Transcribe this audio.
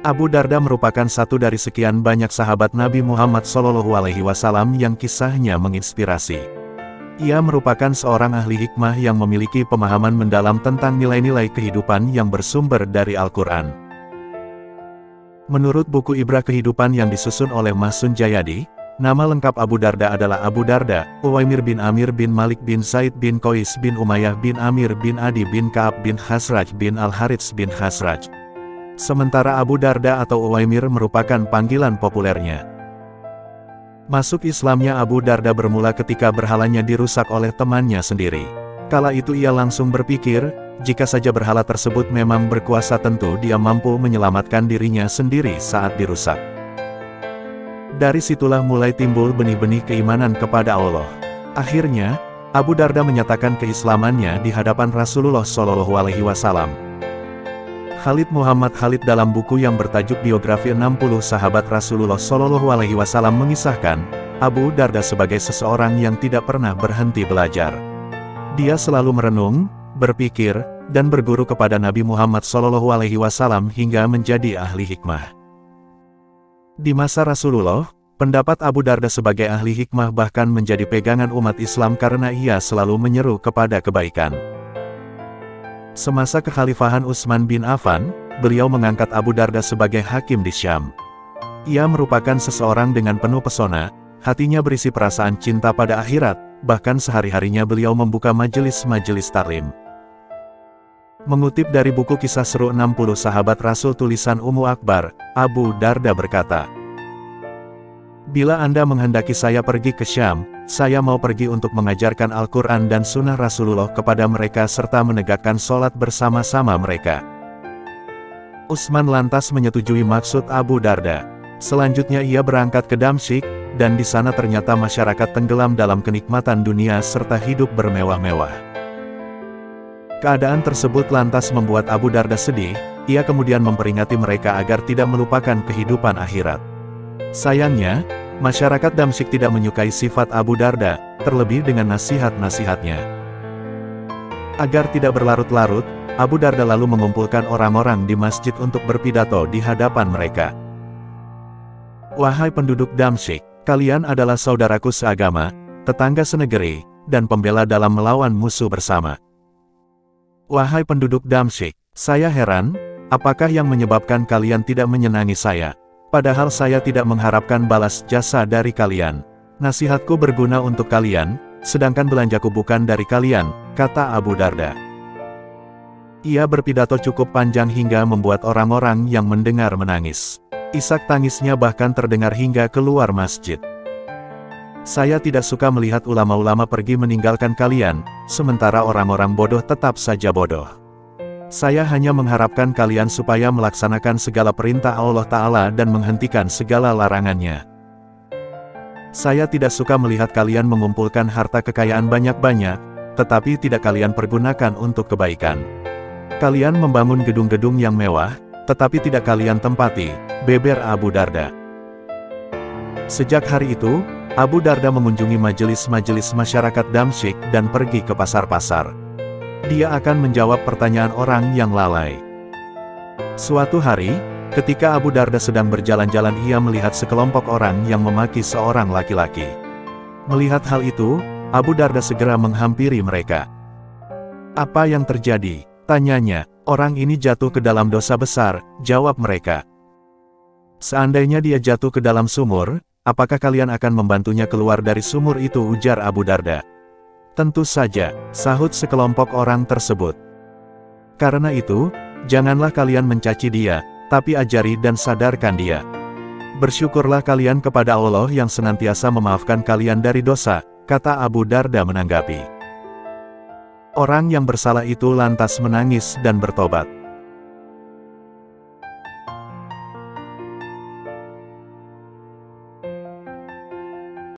Abu Darda merupakan satu dari sekian banyak sahabat Nabi Muhammad SAW yang kisahnya menginspirasi. Ia merupakan seorang ahli hikmah yang memiliki pemahaman mendalam tentang nilai-nilai kehidupan yang bersumber dari Al-Quran. Menurut buku Ibrah Kehidupan yang disusun oleh Mahsun Jayadi, nama lengkap Abu Darda adalah Abu Darda, Uwaimir bin Amir bin Malik bin Zaid bin Qais bin Umayyah bin Amir bin Adi bin Ka'ab bin Khazraj bin Al-Harits bin Khazraj. Sementara Abu Darda atau Uwaimir merupakan panggilan populernya. Masuk Islamnya Abu Darda bermula ketika berhalanya dirusak oleh temannya sendiri. Kala itu ia langsung berpikir, jika saja berhala tersebut memang berkuasa tentu dia mampu menyelamatkan dirinya sendiri saat dirusak. Dari situlah mulai timbul benih-benih keimanan kepada Allah. Akhirnya, Abu Darda menyatakan keislamannya di hadapan Rasulullah SAW. Khalid Muhammad Khalid dalam buku yang bertajuk Biografi 60 Sahabat Rasulullah SAW mengisahkan, Abu Darda sebagai seseorang yang tidak pernah berhenti belajar. Dia selalu merenung, berpikir, dan berguru kepada Nabi Muhammad SAW hingga menjadi ahli hikmah. Di masa Rasulullah, pendapat Abu Darda sebagai ahli hikmah bahkan menjadi pegangan umat Islam karena ia selalu menyeru kepada kebaikan. Semasa kekhalifahan Utsman bin Affan, beliau mengangkat Abu Darda sebagai hakim di Syam. Ia merupakan seseorang dengan penuh pesona, hatinya berisi perasaan cinta pada akhirat, bahkan sehari-harinya beliau membuka majelis-majelis taklim. Mengutip dari buku Kisah Seru 60 Sahabat Rasul tulisan Ummu Akbar, Abu Darda berkata, "Bila Anda menghendaki saya pergi ke Syam, saya mau pergi untuk mengajarkan Al-Quran dan Sunnah Rasulullah kepada mereka serta menegakkan sholat bersama-sama mereka." Utsman lantas menyetujui maksud Abu Darda. Selanjutnya ia berangkat ke Damsyik, dan di sana ternyata masyarakat tenggelam dalam kenikmatan dunia serta hidup bermewah-mewah. Keadaan tersebut lantas membuat Abu Darda sedih, ia kemudian memperingati mereka agar tidak melupakan kehidupan akhirat. Sayangnya, masyarakat Damsyik tidak menyukai sifat Abu Darda, terlebih dengan nasihat-nasihatnya. Agar tidak berlarut-larut, Abu Darda lalu mengumpulkan orang-orang di masjid untuk berpidato di hadapan mereka. "Wahai penduduk Damsyik, kalian adalah saudaraku seagama, tetangga senegeri, dan pembela dalam melawan musuh bersama. Wahai penduduk Damsyik, saya heran, apakah yang menyebabkan kalian tidak menyenangi saya? Padahal saya tidak mengharapkan balas jasa dari kalian. Nasihatku berguna untuk kalian, sedangkan belanjaku bukan dari kalian," kata Abu Darda. Ia berpidato cukup panjang hingga membuat orang-orang yang mendengar menangis. Isak tangisnya bahkan terdengar hingga keluar masjid. "Saya tidak suka melihat ulama-ulama pergi meninggalkan kalian, sementara orang-orang bodoh tetap saja bodoh. Saya hanya mengharapkan kalian supaya melaksanakan segala perintah Allah Ta'ala dan menghentikan segala larangannya. Saya tidak suka melihat kalian mengumpulkan harta kekayaan banyak-banyak, tetapi tidak kalian pergunakan untuk kebaikan. Kalian membangun gedung-gedung yang mewah, tetapi tidak kalian tempati," beber Abu Darda. Sejak hari itu, Abu Darda mengunjungi majelis-majelis masyarakat Damsyik dan pergi ke pasar-pasar. Dia akan menjawab pertanyaan orang yang lalai. Suatu hari, ketika Abu Darda sedang berjalan-jalan ia melihat sekelompok orang yang memaki seorang laki-laki. Melihat hal itu, Abu Darda segera menghampiri mereka. "Apa yang terjadi?" tanyanya. "Orang ini jatuh ke dalam dosa besar," jawab mereka. "Seandainya dia jatuh ke dalam sumur, apakah kalian akan membantunya keluar dari sumur itu?" ujar Abu Darda. "Tentu saja," sahut sekelompok orang tersebut. "Karena itu, janganlah kalian mencaci dia, tapi ajari dan sadarkan dia. Bersyukurlah kalian kepada Allah yang senantiasa memaafkan kalian dari dosa," kata Abu Darda menanggapi. Orang yang bersalah itu lantas menangis dan bertobat.